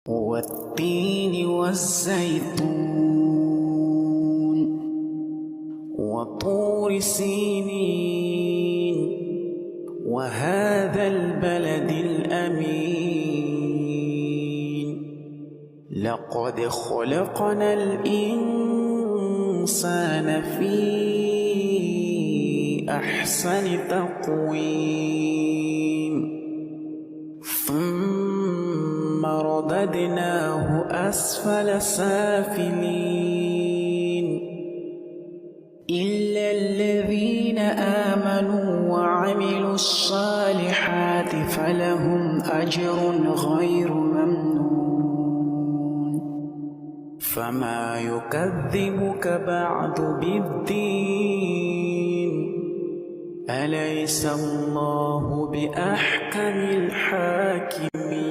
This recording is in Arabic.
والتين والزيتون وطور سينين وهذا البلد الأمين لقد خلقنا الإنسان في أحسن تقويم ثم رددناه أسفل سافلين إلا الذين آمنوا وعملوا الصالحات فلهم أجر غير ممنون فما يكذبك بعد بالدين أليس الله بأحكم الحاكمين